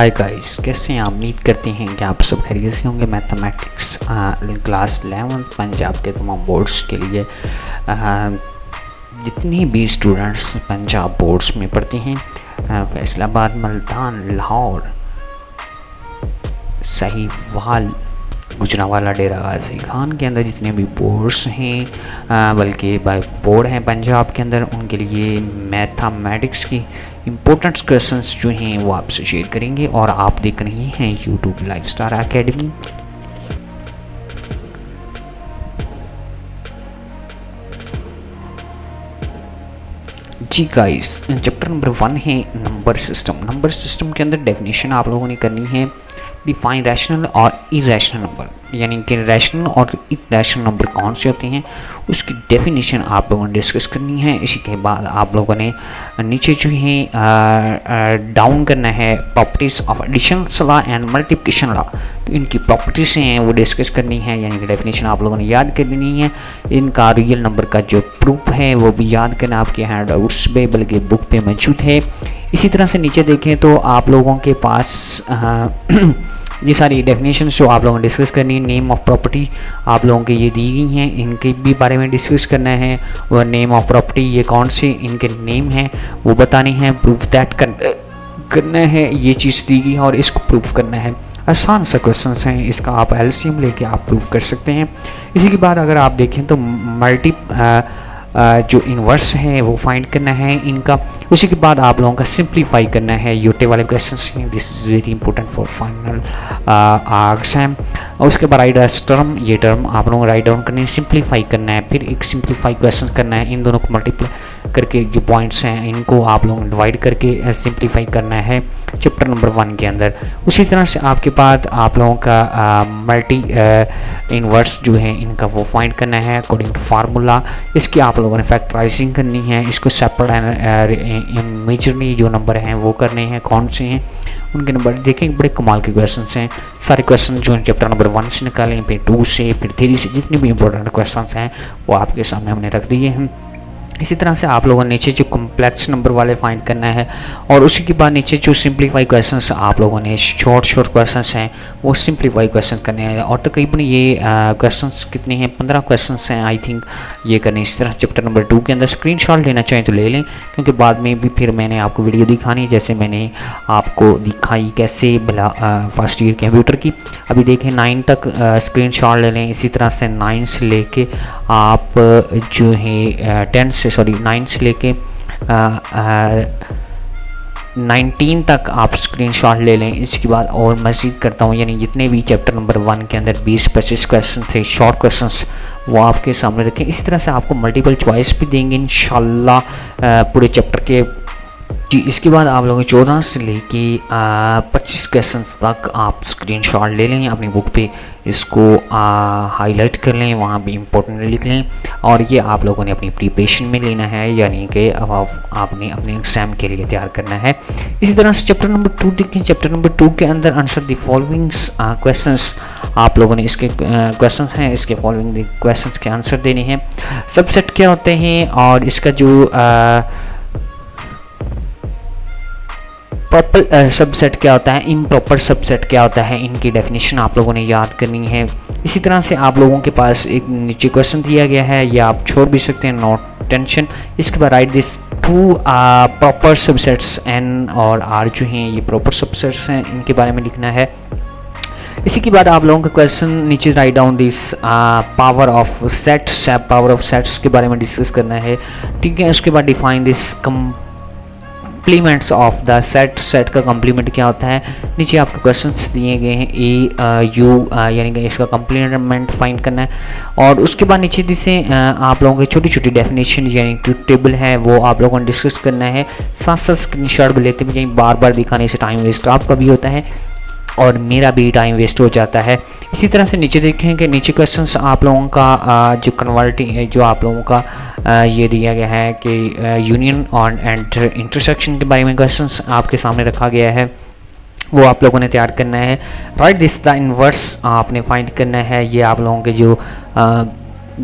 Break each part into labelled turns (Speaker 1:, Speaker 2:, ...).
Speaker 1: Hi guys, कैसे हैं आप? उम्मीद करते हैं कि आप सब खैरियत से होंगे। मैथमेटिक्स क्लास 11 पंजाब के तमाम बोर्ड्स के लिए जितने भी स्टूडेंट्स पंजाब बोर्ड्स में पढ़ते हैं, फैसलाबाद, मुल्तान, लाहौर, साहिवाल, गुजरांवाला, डेरा गाजी खान के अंदर जितने भी बोर्ड्स हैं, बल्कि बोर्ड हैं पंजाब के अंदर, उनके लिए मैथमेटिक्स की इम्पोर्टेंट क्वेश्चंस जो हैं वो आपसे शेयर करेंगे। और आप देख रहे हैं यूट्यूब लाइव स्टार एकेडमी। जी गाइस, चैप्टर नंबर 1 है नंबर सिस्टम। नंबर सिस्टम के अंदर डेफिनेशन आप लोगों ने करनी है डिफाइन रैशनल और इरेशनल नंबर, यानी कि रैशनल और इरेशनल नंबर कौन से होते हैं उसकी डेफिनेशन आप लोगों ने डिस्कस करनी है। इसी के बाद आप लोगों ने नीचे जो है डाउन करना है properties of addition law and multiplication law. तो इनकी प्रॉपर्टीज़ हैं वो डिस्कस करनी है, यानी कि डेफिनेशन आप लोगों ने याद कर लेनी है। इनका रियल नंबर का जो प्रूफ है वो भी याद करना आपके हैंड आउट्स पे बल्कि बुक पे मौजूद है। इसी तरह से नीचे देखें तो आप लोगों के पास ये सारी डेफिनेशंस जो आप लोगों ने डिस्कस करनी है। नेम ऑफ प्रॉपर्टी आप लोगों के ये दी गई हैं, इनके भी बारे में डिस्कस करना है। और नेम ऑफ प्रॉपर्टी ये कौन से इनके नेम हैं वो बतानी है। प्रूफ दैट करना है, ये चीज़ दी गई है और इसको प्रूफ करना है। आसान सा क्वेश्चन हैं, इसका आप एलसीएम लेके आप प्रूफ कर सकते हैं। इसी के बाद अगर आप देखें तो जो इन्वर्स है वो फाइंड करना है इनका। उसी के बाद आप लोगों का सिंप्लीफाई करना है यूटे वाले क्वेश्चंस हैं। This is very important for final exam. और उसके बाद राइट एज टर्म, ये टर्म आप लोगों को राइट डाउन करनी है, सिंप्लीफाई करना है, फिर एक सिंप्लीफाई क्वेश्चन करना है। इन दोनों को मल्टीप्लाई करके जो पॉइंट्स हैं इनको आप लोगों ने डिवाइड करके सिंप्लीफाई करना है चैप्टर नंबर 1 के अंदर। उसी तरह से आपके पास आप लोगों का मल्टी इन्वर्स जो है इनका वो फाइंड करना है अकॉर्डिंग टू फार्मूला। इसकी आप लोगों ने फैक्टराइजिंग करनी है, इसको सेपरेट मेजरली जो नंबर हैं वो करने हैं। कौन से हैं उनके नंबर देखें, बड़े कमाल के क्वेश्चन हैं। सारे क्वेश्चन जो हैं चैप्टर नंबर 1 से निकालें, फिर 2 से, फिर 3 से, जितने भी इंपॉर्टेंट क्वेश्चन हैं वो आपके सामने हमने रख दिए हैं। इसी तरह से आप लोगों ने नीचे जो कॉम्प्लेक्स नंबर वाले फाइंड करना है और उसी के बाद नीचे जो सिंप्लीफाई क्वेश्चंस आप लोगों ने शॉर्ट क्वेश्चंस हैं वो सिंप्लीफाई क्वेश्चन करने हैं। और तकरीबन ये क्वेश्चंस कितने हैं, 15 क्वेश्चंस हैं आई थिंक ये करने। इस तरह चैप्टर नंबर 2 के अंदर स्क्रीनशॉट लेना चाहें तो ले लें, क्योंकि बाद में भी फिर मैंने आपको वीडियो दिखानी जैसे मैंने आपको दिखाई कैसे भला फर्स्ट ईयर कंप्यूटर की। अभी देखें 9 तक स्क्रीनशॉट ले लें। इसी तरह से 9 से लेके आप जो है 9 से लेके 19 तक आप स्क्रीनशॉट ले लें। इसके बाद और मज़ीद करता हूँ, यानी जितने भी चैप्टर नंबर 1 के अंदर 20-25 क्वेश्चन थे शॉर्ट क्वेश्चंस वो आपके सामने रखें। इसी तरह से आपको मल्टीपल चॉइस भी देंगे इंशाल्लाह पूरे चैप्टर के। जी, इसके बाद आप लोगों 14 से लेके 25 क्वेश्चन तक आप स्क्रीनशॉट ले लें अपनी बुक पे, इसको हाईलाइट कर लें, वहाँ भी इम्पोर्टेंट लिख लें। और ये आप लोगों ने अपनी प्रिपरेशन में लेना है, यानी कि अब आपने अपने एग्ज़ाम के लिए तैयार करना है। इसी तरह से चैप्टर नंबर 2 देखें। चैप्टर नंबर 2 के अंदर आंसर द फॉलोइंग क्वेश्चंस आप लोगों ने इसके क्वेश्चंस हैं, इसके फॉलोइंग क्वेश्चंस के आंसर देने हैं। सबसेट क्या होते हैं और इसका जो प्रॉपर सबसेट क्या होता है, इम्प्रॉपर सबसेट क्या होता है, इनकी डेफिनेशन आप लोगों ने याद करनी है। इसी तरह से आप लोगों के पास एक नीचे क्वेश्चन दिया गया है, या आप छोड़ भी सकते हैं, नॉट टेंशन। इसके बाद write this 2 proper subsets N और आर जो हैं ये प्रॉपर सबसेट्स हैं, इनके बारे में लिखना है। इसी के बाद आप लोगों का क्वेश्चन नीचे write down this power of sets, power of sets के बारे में डिस्कस करना है, ठीक है। उसके बाद define this complements of the set का कॉम्प्लीमेंट क्या होता है। नीचे आपको क्वेश्चंस दिए गए हैं ए यू, यानी कि इसका कॉम्प्लीमेंट फाइंड करना है। और उसके बाद नीचे जिसे आप लोगों की छोटी छोटी डेफिनेशन यानी कि टेबल है वो आप लोगों ने डिस्कस करना है। साथ साथ स्क्रीनशॉट भी लेते हैं, बार बार दिखाने से टाइम वेस्ट आपका भी होता है और मेरा भी टाइम वेस्ट हो जाता है। इसी तरह से नीचे देखें कि नीचे क्वेश्चंस आप लोगों का जो कन्वर्टिंग जो आप लोगों का ये दिया गया है कि यूनियन और इंटरसेक्शन के बारे में क्वेश्चंस आपके सामने रखा गया है, वो आप लोगों ने तैयार करना है। राइट दिस द इन्वर्स आपने फाइंड करना है। ये आप लोगों के जो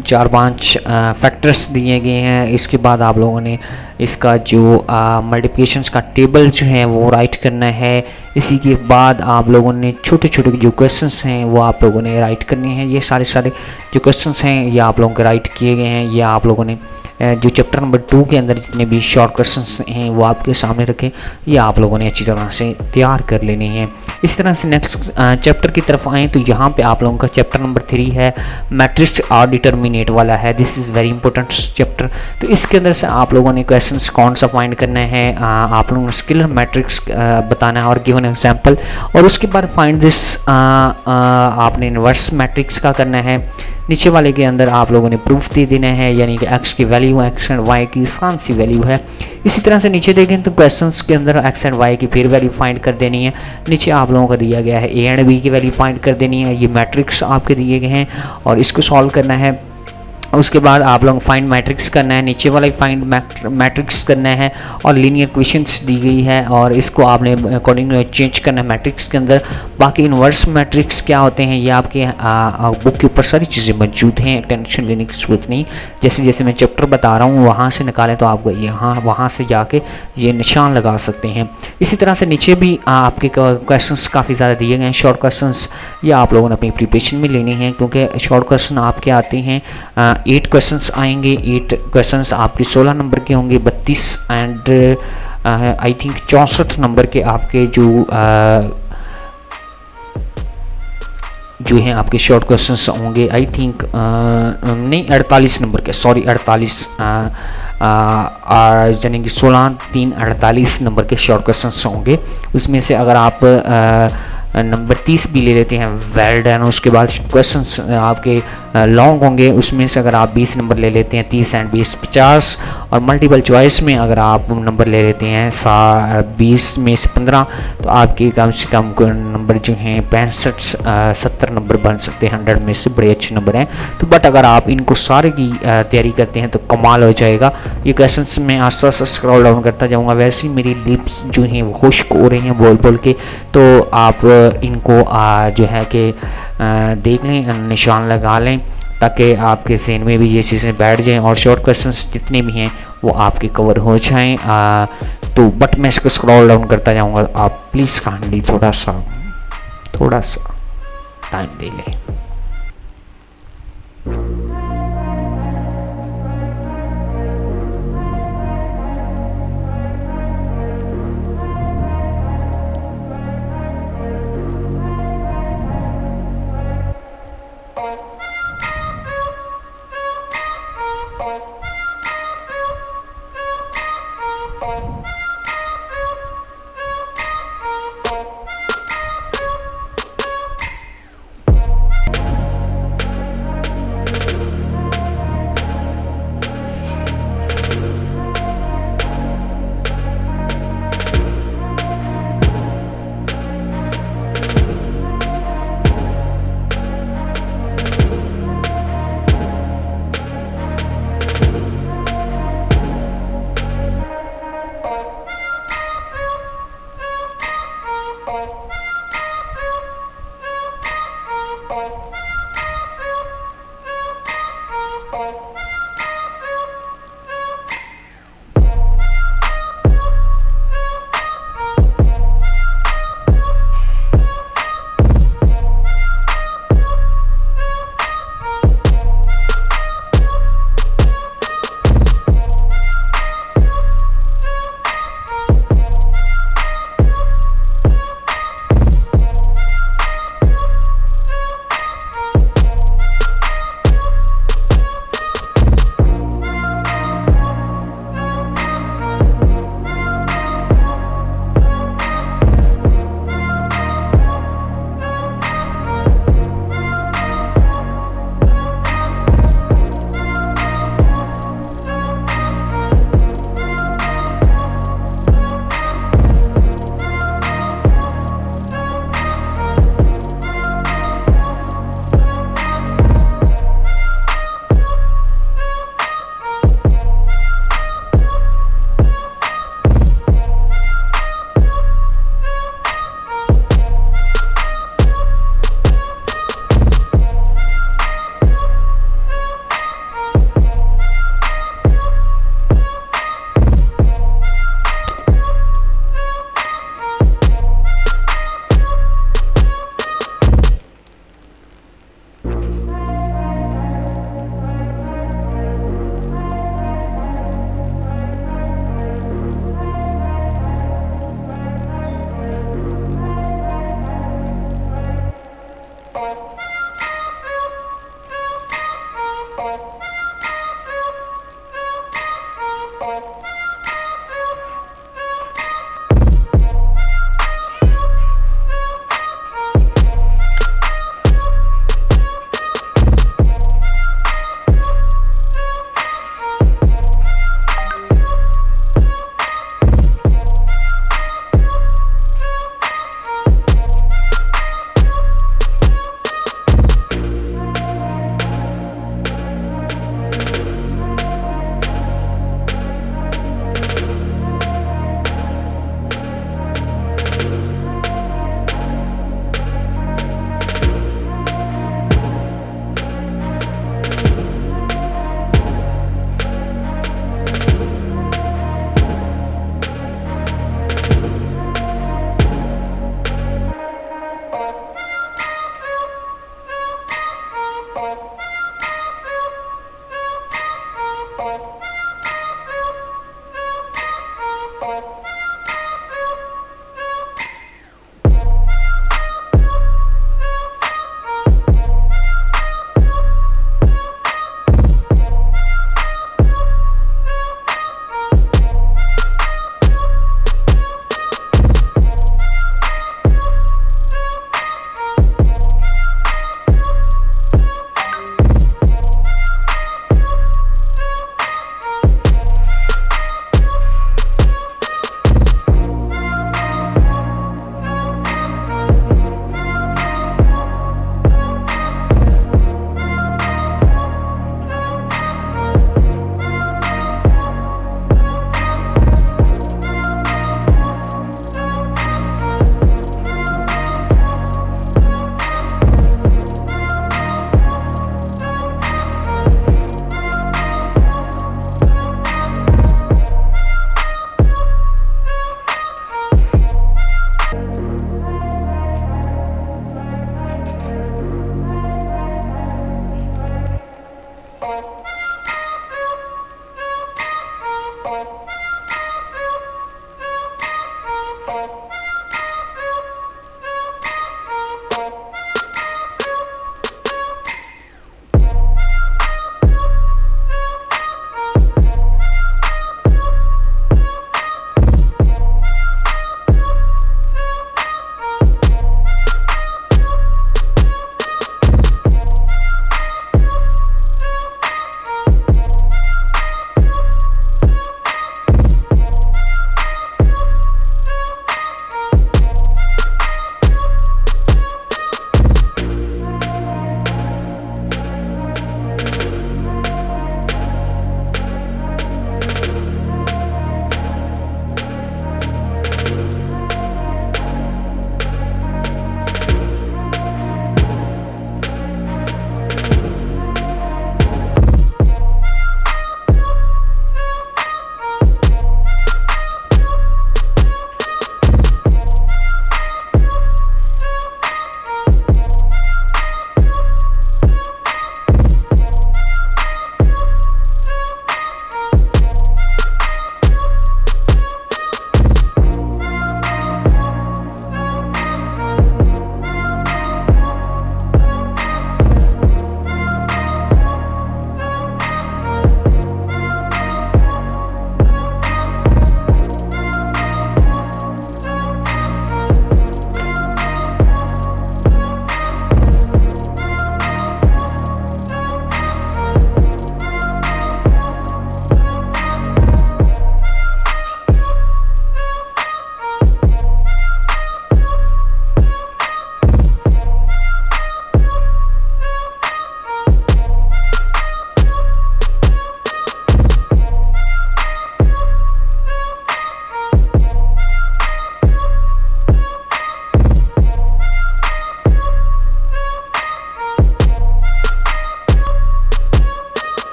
Speaker 1: 4-5 फैक्टर्स दिए गए हैं। इसके बाद आप लोगों ने इसका जो मल्टीप्लिकेशंस का टेबल जो है वो राइट करना है। इसी के बाद आप लोगों ने छोटे छोटे जो क्वेश्चंस हैं वो आप लोगों ने राइट करने हैं। ये सारे जो क्वेश्चंस हैं ये आप लोगों के राइट किए गए हैं। ये आप लोगों ने जो चैप्टर नंबर 2 के अंदर जितने भी शॉर्ट क्वेश्चंस हैं वो आपके सामने रखे, ये आप लोगों ने अच्छी तरह से तैयार कर लेने हैं। इस तरह से नेक्स्ट चैप्टर की तरफ आएँ तो यहाँ पे आप लोगों का चैप्टर नंबर 3 है, मैट्रिक्स और डिटर्मिनेट वाला है। This is very important chapter. तो इसके अंदर से आप लोगों ने क्वेश्चंस कौन सा फाइंड करना है, आप लोगों ने स्केलर मैट्रिक्स बताना है और गिवन एग्जाम्पल, और उसके बाद फाइंड दिस आपने इन्वर्स मैट्रिक्स का करना है। नीचे वाले के अंदर आप लोगों ने प्रूफ दे देना है, यानी कि x की वैल्यू x एंड y की कौन सी वैल्यू है। इसी तरह से नीचे देखें तो क्वेश्चंस के अंदर x एंड y की फिर वैल्यू फाइंड कर देनी है। नीचे आप लोगों को दिया गया है a एंड b की वैल्यू फाइंड कर देनी है। ये मैट्रिक्स आपके दिए गए हैं और इसको सॉल्व करना है। उसके बाद आप लोग फाइंड मैट्रिक्स करना है, नीचे वाला फाइंड मैट्रिक्स करना है और लीनियर क्वेश्चंस दी गई है और इसको आपने अकॉर्डिंग चेंज करना है मैट्रिक्स के अंदर। बाकी इन्वर्स मैट्रिक्स क्या होते हैं ये आपके बुक के ऊपर सारी चीज़ें मौजूद हैं, टेंशन लेने की ज़रूरत नहीं। जैसे जैसे मैं चैप्टर बता रहा हूँ वहाँ से निकालें तो आपको यहाँ वहाँ से जाके ये निशान लगा सकते हैं। इसी तरह से नीचे भी आपके क्वेश्चंस काफ़ी ज़्यादा दिए गए हैं, शॉर्ट क्वेश्चंस। ये आप लोगों ने अपनी प्रिपरेशन में लेने हैं क्योंकि शॉर्ट क्वेश्चन आपके आते हैं 8 क्वेश्चंस आएंगे। 8 क्वेश्चंस आपके 16 नंबर के होंगे, 32 एंड आई थिंक 64 नंबर के आपके जो हैं आपके शॉर्ट क्वेश्चंस होंगे। आई थिंक नहीं 48 नंबर के, सॉरी 48 यानी कि 16-3-48 नंबर के शॉर्ट क्वेश्चंस होंगे। उसमें से अगर आप नंबर 30 भी ले लेते हैं वेल डन। उसके बाद क्वेश्चंस आपके लॉन्ग होंगे, उसमें से अगर आप 20 नंबर ले लेते हैं 30 एंड 20 50, और मल्टीपल चॉइस में अगर आप नंबर ले लेते हैं 20 में से 15 तो आपके कम से कम नंबर जो हैं 65-70 नंबर बन सकते हैं। 100 में से बड़े अच्छे नंबर हैं। तो बट अगर आप इनको सारे की तैयारी करते हैं तो कमाल हो जाएगा। ये क्वेश्चंस मैं आस्ते आस्ते स्क्रॉल डाउन करता जाऊँगा। वैसे ही मेरी लिप्स जो हैं वो खुश्क हो रही हैं बोल बोल के, तो आप इनको जो है कि देख लें, निशान लगा लें ताकि आपके ज़हन में भी ये चीज़ें बैठ जाएं और शॉर्ट क्वेश्चंस जितने भी हैं वो आपके कवर हो जाएं। तो बट मैं इसको स्क्रॉल डाउन करता जाऊंगा, आप प्लीज़ काइंडली थोड़ा सा टाइम दे लें।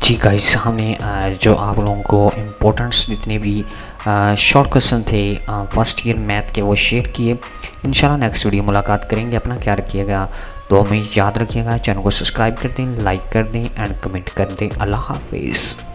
Speaker 1: जी गाइस, हमने जो आप लोगों को इम्पोर्टेंट्स जितने भी शॉर्ट क्वेश्चन थे फर्स्ट ईयर मैथ के वो शेयर किए। इंशाल्लाह नेक्स्ट वीडियो मुलाकात करेंगे। अपना क्या रखिएगा, तो हमें याद रखिएगा, चैनल को सब्सक्राइब कर दें, लाइक कर दें एंड कमेंट कर दें। अल्लाह हाफिज़।